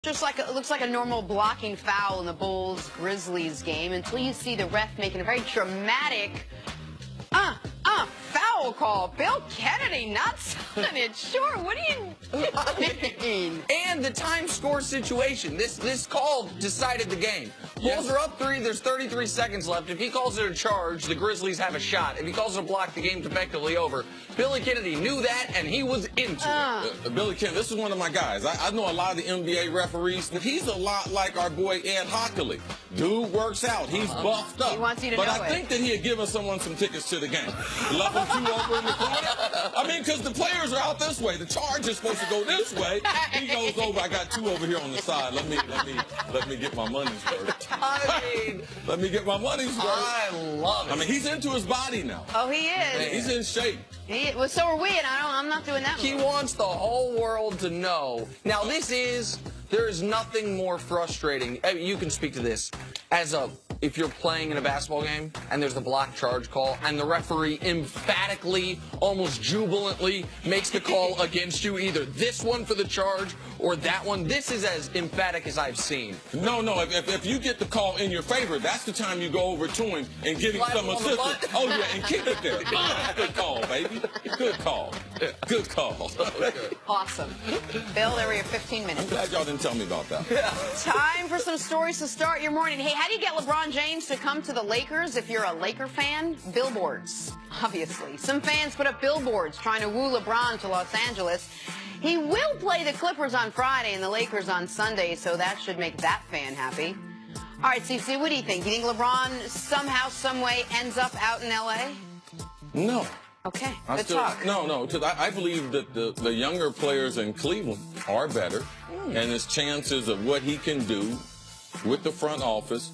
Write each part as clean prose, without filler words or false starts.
Just like it looks like a normal blocking foul in the Bulls-Grizzlies game until you see the ref making a very dramatic foul call. Bill Kennedy not selling it short. What do you mean? And the time score situation. This call decided the game. Bulls are up 3. There's 33 seconds left. If he calls it a charge, the Grizzlies have a shot. If he calls it a block, the game's effectively over. Billy Kennedy knew that, and he was into it. Billy Kennedy, this is one of my guys. I know a lot of the NBA referees. He's a lot like our boy Ed Hockley. Dude works out. He's buffed up. He wants you to but know I think that he had given someone some tickets to the game. Level 2 over in the corner. I mean, because the players are out this way. The charge is supposed to go this way. He goes over. I got 2 over here on the side. Let me get my money's worth. Let me get my money's worth. I love it. I mean, he's into his body now. Oh, he is. Man, he's in shape. Well, so are we, and I'm not doing that. He wants the whole world to know. Now, there is nothing more frustrating. I mean, you can speak to this if you're playing in a basketball game and there's the block charge call and the referee emphatically, almost jubilantly makes the call against you, either this one for the charge or that one. This is as emphatic as I've seen. No. If you get the call in your favor, that's the time you go over to him and give him some assistance. Oh, yeah, and keep it there. Good call, baby. Good call. Good call. Awesome. Bill, there were your 15 minutes. I'm glad y'all didn't tell me about that. Time for some stories to start your morning. Hey, how do you get LeBron James to come to the Lakers if you're a Laker fan? Billboards, obviously. Some fans put up billboards trying to woo LeBron to Los Angeles. He will play the Clippers on Friday and the Lakers on Sunday, so that should make that fan happy. All right, CC, what do you think? You think LeBron somehow, some way ends up out in L.A.? No. Okay, good talk. No. I believe that the younger players in Cleveland are better, and his chances of what he can do with the front office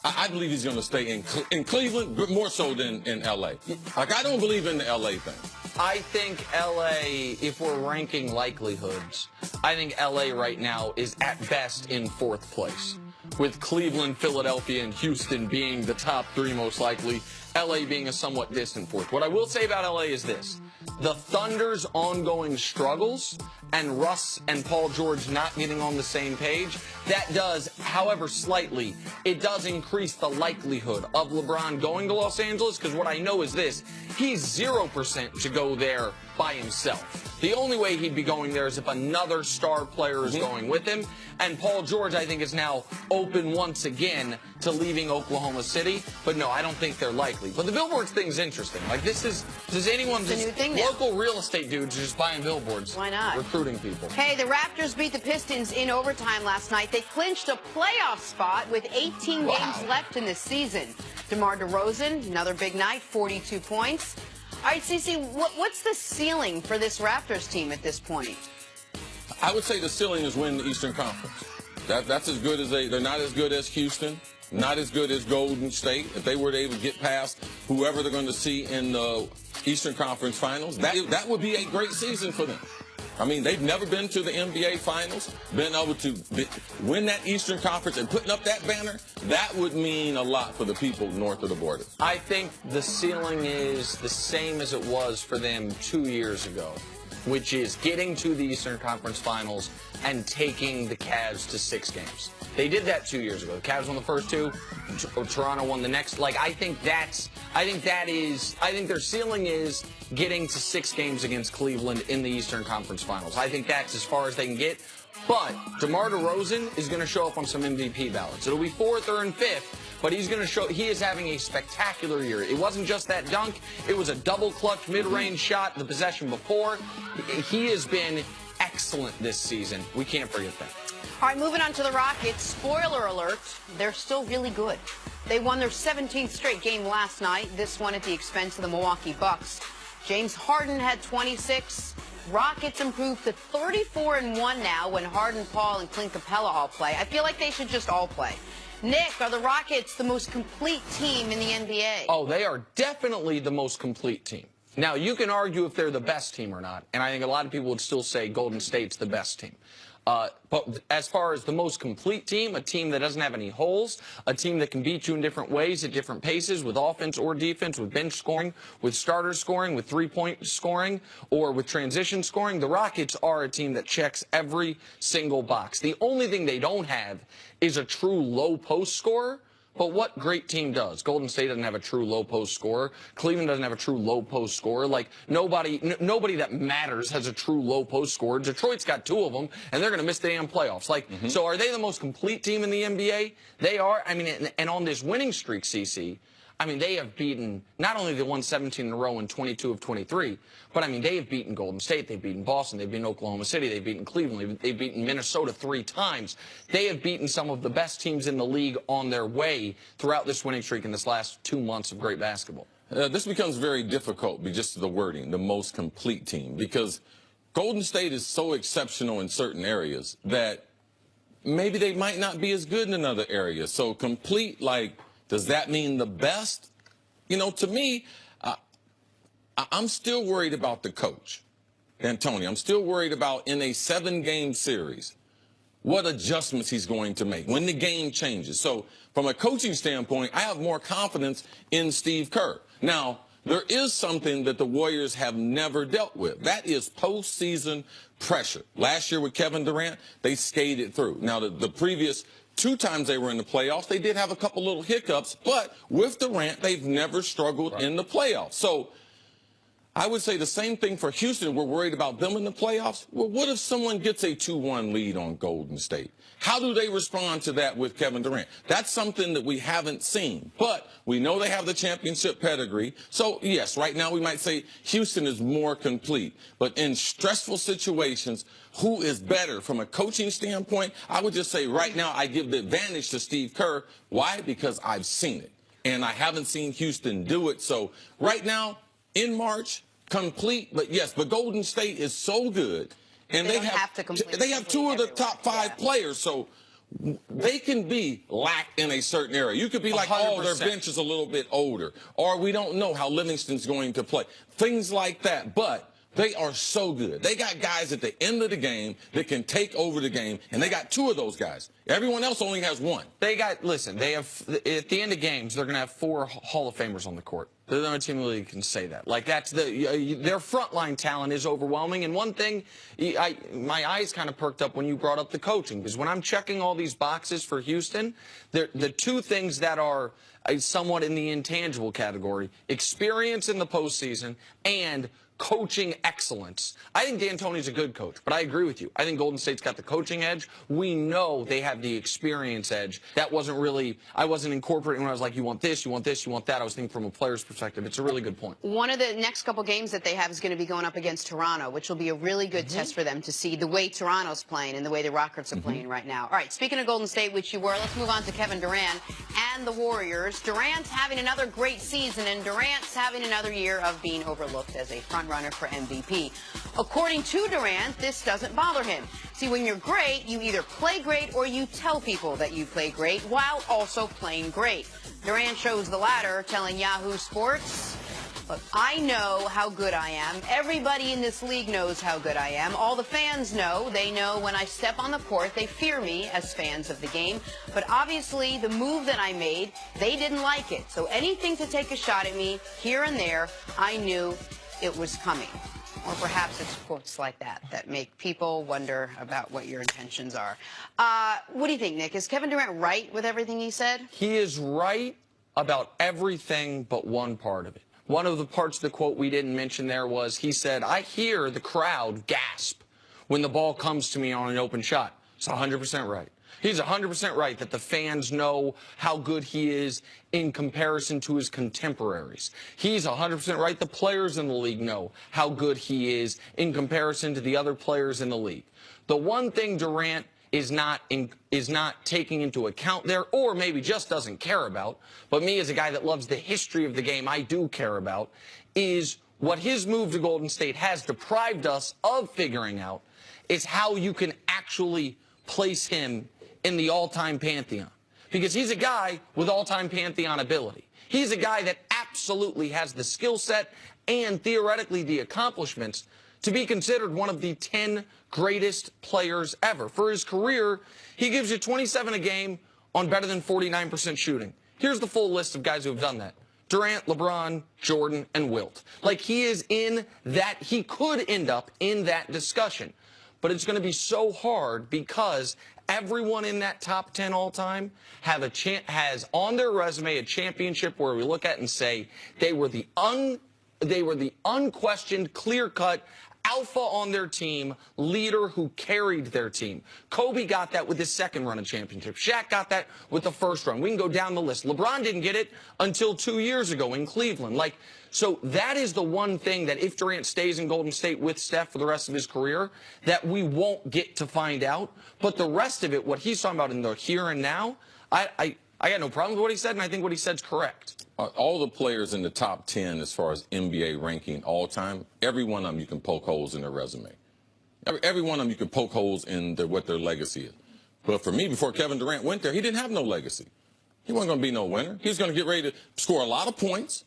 I believe he's going to stay in Cleveland, but more so than in L.A. Like, I don't believe in the L.A. thing. I think L.A., if we're ranking likelihoods, I think L.A. right now is at best in 4th place, with Cleveland, Philadelphia, and Houston being the top 3 most likely, L.A. being a somewhat distant 4th. What I will say about L.A. is this. The Thunder's ongoing struggles and Russ and Paul George not getting on the same page, that does, however slightly, it does increase the likelihood of LeBron going to Los Angeles, because what I know is this, he's 0% to go there by himself. The only way he'd be going there is if another star player is going with him, and Paul George, I think, is now open once again to leaving Oklahoma City, but no, I don't think they're likely. But the billboards thing's interesting. Like, does anyone, local real estate dudes just buying billboards? Why not? Recruiting people. Hey, the Raptors beat the Pistons in overtime last night. They clinched a playoff spot with 18 games left in the season. DeMar DeRozan, another big night, 42 points. All right, CeCe, what's the ceiling for this Raptors team at this point? I would say the ceiling is win the Eastern Conference. That's as good as they're not as good as Houston, not as good as Golden State. If they were able to get past whoever they're going to see in the Eastern Conference Finals, that would be a great season for them. I mean, they've never been to the NBA Finals, been able to win that Eastern Conference and putting up that banner. That would mean a lot for the people north of the border. I think the ceiling is the same as it was for them 2 years ago, which is getting to the Eastern Conference Finals and taking the Cavs to 6 games. They did that 2 years ago. The Cavs won the first 2, Toronto won the next. Like, I think their ceiling is getting to 6 games against Cleveland in the Eastern Conference Finals. I think that's as far as they can get. But DeMar DeRozan is going to show up on some MVP ballots. It'll be 4th or 5th, but he's going to show he is having a spectacular year. It wasn't just that dunk. It was a double clutch mid-range shot the possession before. He has been excellent this season. We can't forget that. All right, moving on to the Rockets. Spoiler alert, they're still really good. They won their 17th straight game last night, this one at the expense of the Milwaukee Bucks. James Harden had 26. Rockets improved to 34-1 now when Harden, Paul, and Clint Capella all play. I feel like they should just all play. Nick, are the Rockets the most complete team in the NBA? Oh, they are definitely the most complete team. Now, you can argue if they're the best team or not, and I think a lot of people would still say Golden State's the best team. But as far as the most complete team, a team that doesn't have any holes, a team that can beat you in different ways at different paces with offense or defense, with bench scoring, with starter scoring, with three-point scoring, or with transition scoring, the Rockets are a team that checks every single box. The only thing they don't have is a true low-post scorer. But what great team does? Golden State doesn't have a true low-post scorer. Cleveland doesn't have a true low-post scorer. Like, nobody that matters has a true low-post scorer. Detroit's got two of them, and they're going to miss the damn playoffs. Like, so are they the most complete team in the NBA? They are. I mean, and on this winning streak, CC, I mean, they have beaten, not only they won 17 in a row in 22 of 23, but I mean, they have beaten Golden State, they've beaten Boston, they've beaten Oklahoma City, they've beaten Cleveland, they've beaten Minnesota 3 times. They have beaten some of the best teams in the league on their way throughout this winning streak in this last 2 months of great basketball. This becomes very difficult, just the wording, the most complete team, because Golden State is so exceptional in certain areas that maybe they might not be as good in another area. So complete, like, does that mean the best? You know, to me, I'm still worried about the coach, D'Antoni. I'm still worried about, in a 7-game series, what adjustments he's going to make when the game changes. So from a coaching standpoint, I have more confidence in Steve Kerr. Now, there is something that the Warriors have never dealt with. That is postseason pressure. Last year with Kevin Durant, they skated through. Now, the previous 2 times they were in the playoffs, they did have a couple little hiccups, but with Durant, they've never struggled in the playoffs. So I would say the same thing for Houston. We're worried about them in the playoffs. Well, what if someone gets a 2-1 lead on Golden State? How do they respond to that with Kevin Durant? That's something that we haven't seen. But we know they have the championship pedigree. So, yes, right now we might say Houston is more complete. But in stressful situations, who is better from a coaching standpoint? I would just say right now I give the advantage to Steve Kerr. Why? Because I've seen it. And I haven't seen Houston do it. So right now, in March, complete. But yes, but Golden State is so good. And they have 2 of the top 5 players. So they can be lacked in a certain area. You could be like, 100%. Oh, their bench is a little bit older. Or we don't know how Livingston's going to play. Things like that. But they are so good. They got guys at the end of the game that can take over the game, and they got 2 of those guys. Everyone else only has 1. Listen, they have, at the end of games, they're going to have 4 Hall of Famers on the court. They're the only team in the league that can say that. Like, that's their frontline talent is overwhelming. And one thing, my eyes kind of perked up when you brought up the coaching, because when I'm checking all these boxes for Houston, the 2 things that are somewhat in the intangible category, experience in the postseason and coaching excellence. I think D'Antoni's a good coach, but I agree with you. I think Golden State's got the coaching edge. We know they have the experience edge. That wasn't really, I wasn't incorporating when I was like, you want this, you want this, you want that. I was thinking from a player's perspective. It's a really good point. One of the next couple games that they have is going to be going up against Toronto, which will be a really good test for them to see the way Toronto's playing and the way the Rockets are playing right now. All right, speaking of Golden State, which you were, let's move on to Kevin Durant and the Warriors. Durant's having another great season, and Durant's having another year of being overlooked as a front runner for MVP. According to Durant, this doesn't bother him. See, when you're great, you either play great or you tell people that you play great while also playing great. Durant chose the latter, telling Yahoo Sports, "Look, I know how good I am. Everybody in this league knows how good I am. All the fans know. They know when I step on the court, they fear me as fans of the game. But obviously, the move that I made, they didn't like it. So anything to take a shot at me here and there, I knew it was coming." Or perhaps it's quotes like that that make people wonder about what your intentions are. What do you think, Nick? Is Kevin Durant right with everything he said? He is right about everything but one part of it. One of the parts of the quote we didn't mention there was, he said, "I hear the crowd gasp when the ball comes to me on an open shot." It's 100% right. He's 100% right that the fans know how good he is in comparison to his contemporaries. He's 100% right. The players in the league know how good he is in comparison to the other players in the league. The one thing Durant is not taking into account there, or maybe just doesn't care about, but me as a guy that loves the history of the game, I do care about, is what his move to Golden State has deprived us of figuring out is how you can actually place him in the all-time pantheon. Because he's a guy with all-time pantheon ability. He's a guy that absolutely has the skill set and theoretically the accomplishments to be considered one of the 10 greatest players ever. For his career, he gives you 27 a game on better than 49% shooting. Here's the full list of guys who have done that. Durant, LeBron, Jordan, and Wilt. Like, he is in that, he could end up in that discussion. But it's going to be so hard because everyone in that top 10 all time has on their resume a championship where we look at and say they were the unquestioned, clear-cut alpha on their team, leader who carried their team. Kobe got that with his second run of championships. Shaq got that with the first run. We can go down the list. LeBron didn't get it until 2 years ago in Cleveland. So that is the one thing that if Durant stays in Golden State with Steph for the rest of his career, that we won't get to find out. But the rest of it, what he's talking about in the here and now, I got no problem with what he said, and I think what he said's correct. All the players in the top 10 as far as NBA ranking all time, every one of them you can poke holes in their resume. Every one of them you can poke holes in what their legacy is. But for me, before Kevin Durant went there, he didn't have no legacy. He wasn't going to be no winner. He was going to get ready to score a lot of points,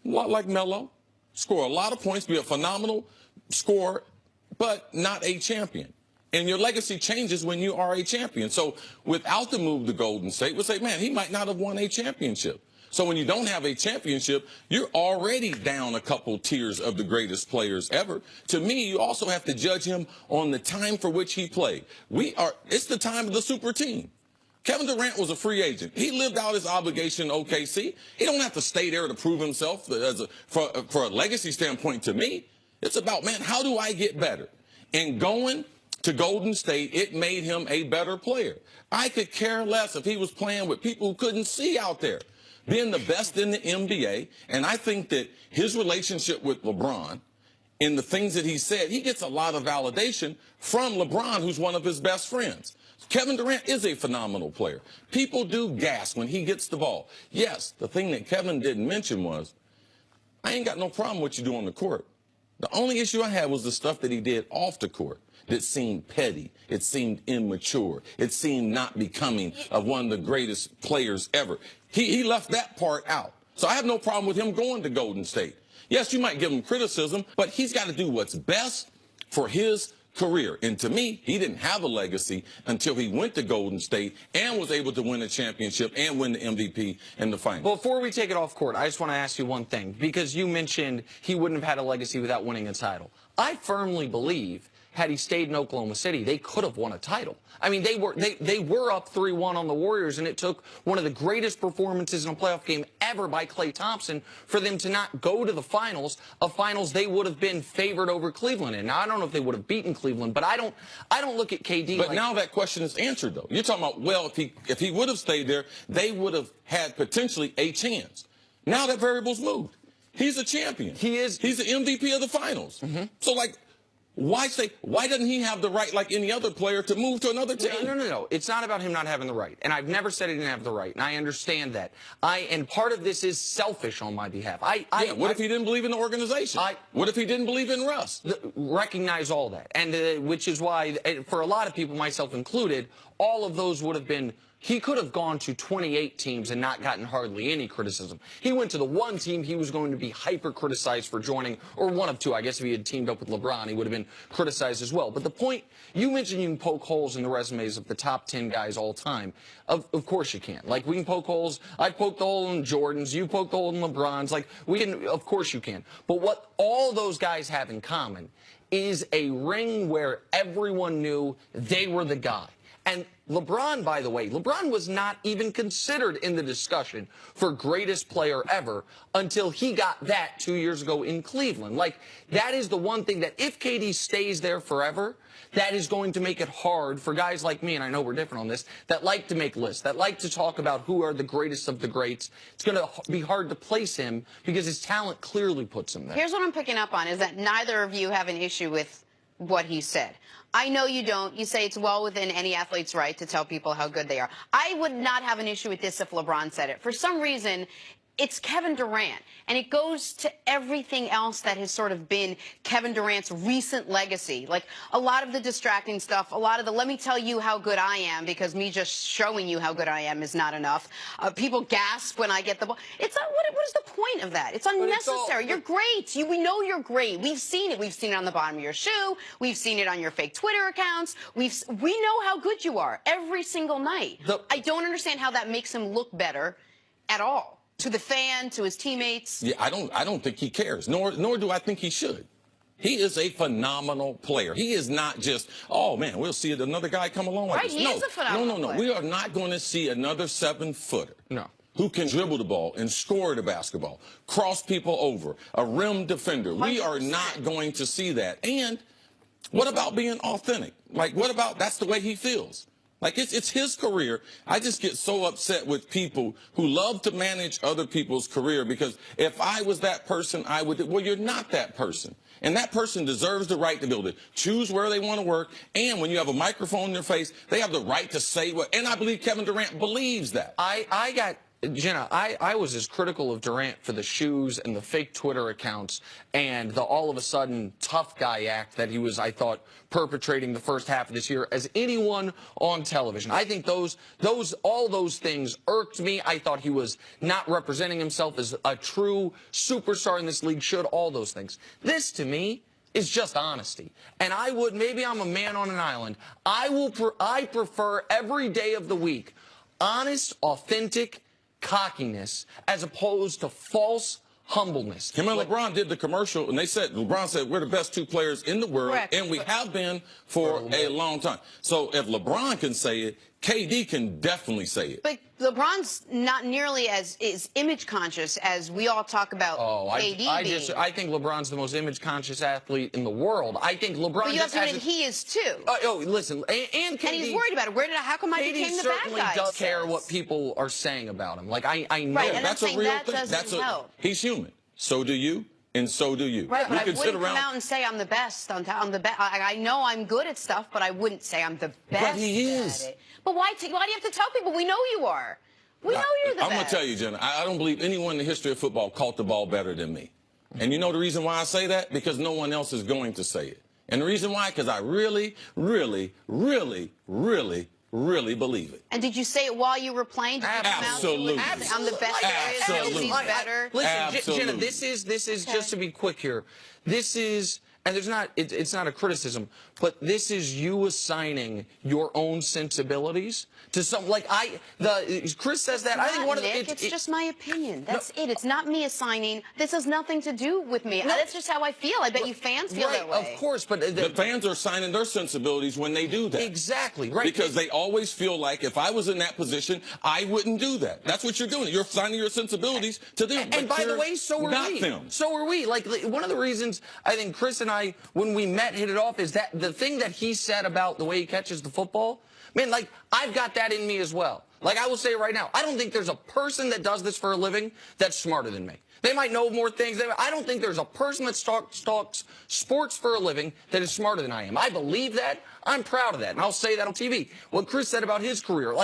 a lot like Melo, score a lot of points, be a phenomenal scorer, but not a champion. And your legacy changes when you are a champion. So without the move to Golden State, we'll say, man, he might not have won a championship. So when you don't have a championship, you're already down a couple tiers of the greatest players ever. To me, you also have to judge him on the time for which he played. It's the time of the super team. Kevin Durant was a free agent. He lived out his obligation in OKC. He don't have to stay there to prove himself for a legacy standpoint to me. It's about, man, how do I get better? And going to Golden State, it made him a better player. I could care less if he was playing with people who couldn't see out there. Being the best in the NBA, and I think that his relationship with LeBron and the things that he said, he gets a lot of validation from LeBron, who's one of his best friends. Kevin Durant is a phenomenal player. People do gasp when he gets the ball. Yes, the thing that Kevin didn't mention was, I ain't got no problem with what you do on the court. The only issue I had was the stuff that he did off the court that seemed petty. It seemed immature. It seemed not becoming of one of the greatest players ever. He left that part out. So I have no problem with him going to Golden State. Yes, you might give him criticism, but he's got to do what's best for his career. And to me, he didn't have a legacy until he went to Golden State and was able to win a championship and win the MVP in the finals. Before we take it off court, I just want to ask you one thing, because you mentioned he wouldn't have had a legacy without winning a title. I firmly believe had he stayed in Oklahoma City, they could have won a title. I mean, they were up 3-1 on the Warriors, and it took one of the greatest performances in a playoff game ever by Klay Thompson for them to not go to the finals, a finals they would have been favored over Cleveland in. Now, I don't know if they would have beaten Cleveland, but I don't look at KD. But now that question is answered, though. You're talking about, well, if he would have stayed there, they would have had potentially a chance. Now that variable's moved. He's a champion. He is. He's the MVP of the finals. Mm-hmm. So, why doesn't he have the right, like any other player, to move to another team? No. It's not about him not having the right. And I've never said he didn't have the right. And I understand that. And part of this is selfish on my behalf. What if he didn't believe in the organization? What if he didn't believe in Russ? Recognize all that. And which is why, for a lot of people, myself included, all of those would have been. He could have gone to 28 teams and not gotten hardly any criticism. He went to the one team he was going to be hyper-criticized for joining, or one of two. I guess if he had teamed up with LeBron, he would have been criticized as well. But the point, you mentioned you can poke holes in the resumes of the top 10 guys all time. Of course you can. Like, we can poke holes. I poked the hole in Jordan's. You poked the hole in LeBron's. Like, we can, of course you can. But what all those guys have in common is a ring where everyone knew they were the guy. And LeBron, by the way, LeBron was not even considered in the discussion for greatest player ever until he got that 2 years ago in Cleveland. Like, that is the one thing that if KD stays there forever, that is going to make it hard for guys like me, and I know we're different on this, that like to make lists, that like to talk about who are the greatest of the greats. It's going to be hard to place him because his talent clearly puts him there. Here's what I'm picking up on, is that neither of you have an issue with what he said. I know you don't. You say it's well within any athlete's right to tell people how good they are. I would not have an issue with this if LeBron said it. For some reason, it's Kevin Durant, and it goes to everything else that has sort of been Kevin Durant's recent legacy. Like a lot of the distracting stuff, a lot of the let me tell you how good I am because me just showing you how good I am is not enough. People gasp when I get the ball. It's not, what is the point of that? It's unnecessary. You're great. We know you're great. We've seen it. We've seen it on the bottom of your shoe. We've seen it on your fake Twitter accounts. We know how good you are every single night. I don't understand how that makes him look better at all. To the fan, to his teammates. Yeah, I don't think he cares, nor do I think he should. He is a phenomenal player. He is not just, oh, man, we'll see another guy come along like right, this. He is a phenomenal player. We are not going to see another 7-footer. No. Who can dribble the ball and score the basketball, cross people over, a rim defender. 100%. We are not going to see that. And what about being authentic? Like, what about that's the way he feels? Like, it's his career. I just get so upset with people who love to manage other people's career because if I was that person, I would. Well, you're not that person. And that person deserves the right to be able to choose where they want to work. And when you have a microphone in their face, they have the right to say what. And I believe Kevin Durant believes that. Jenna, I was as critical of Durant for the shoes and the fake Twitter accounts and the all of a sudden tough guy act that he was, I thought, perpetrating the first half of this year as anyone on television. I think all those things irked me. I thought he was not representing himself as a true superstar in this league, should all those things. This, to me, is just honesty. And maybe I'm a man on an island. I prefer every day of the week honest, authentic cockiness as opposed to false humbleness. Him and LeBron did the commercial, and LeBron said, we're the best two players in the world, correct, and we have been for a long time. So if LeBron can say it, KD can definitely say it. But LeBron's not nearly as image conscious as we all talk about KD being. I think LeBron's the most image conscious athlete in the world. I think LeBron. But you have to admit he is too. Listen, and KD, and he's worried about it. How come I became the bad guy? KD certainly does care what people are saying about him. Like I know right, and that's I'm a real that thing. He's human. So do you. And so do you. Right, but I wouldn't come out and say I'm the best. I know I'm good at stuff, but I wouldn't say I'm the best but he is. at it. But why do you have to tell people? We know you are. We know you're the best. I'm going to tell you, Jenna, I don't believe anyone in the history of football caught the ball better than me. And you know the reason why I say that? Because no one else is going to say it. And the reason why? Because I really, really, really, really, really believe it. And did you say it while you were playing? Did you come Absolutely. out I'm the best area. Absolutely. He's better. Listen, Jenna, this is just to be quick here. This is, and it's not a criticism, but this is you assigning your own sensibilities to some, like Chris says that. I think one of the, it's just my opinion. That's it. It's not me assigning. This has nothing to do with me. That's just how I feel. I bet you fans feel that way. Of course, but the fans are assigning their sensibilities when they do that. Exactly, right. Because they always feel like if I was in that position, I wouldn't do that. That's what you're doing. You're assigning your sensibilities to them. And by the way, so are we. Them. So are we. Like one of the reasons I think Chris and I, when we met, hit it off is that the thing that he said about the way he catches the football. Man, like, I've got that in me as well. Like, I will say right now, I don't think there's a person that does this for a living that's smarter than me. They might know more things. I don't think there's a person that stalks sports for a living that is smarter than I am. I believe that. I'm proud of that. And I'll say that on TV. What Chris said about his career.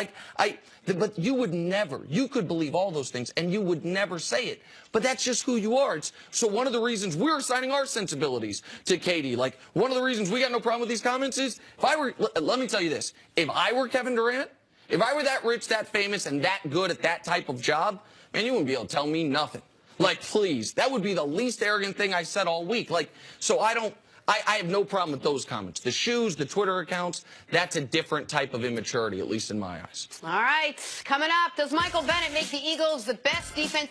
But you would never, you could believe all those things and you would never say it. But that's just who you are. So one of the reasons we're assigning our sensibilities to Katie, like one of the reasons we got no problem with these comments is, let me tell you this, if I were Kevin Durant, if I were that rich, that famous, and that good at that type of job, man, you wouldn't be able to tell me nothing. Like, please, that would be the least arrogant thing I said all week. Like, so I have no problem with those comments. The shoes, the Twitter accounts, that's a different type of immaturity, at least in my eyes. All right, coming up, does Michael Bennett make the Eagles the best defense,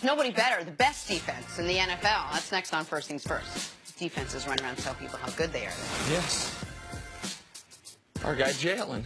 nobody better, the best defense in the NFL? That's next on First Things First. Defenses run around and tell people how good they are. Yes. Our guy Jalen.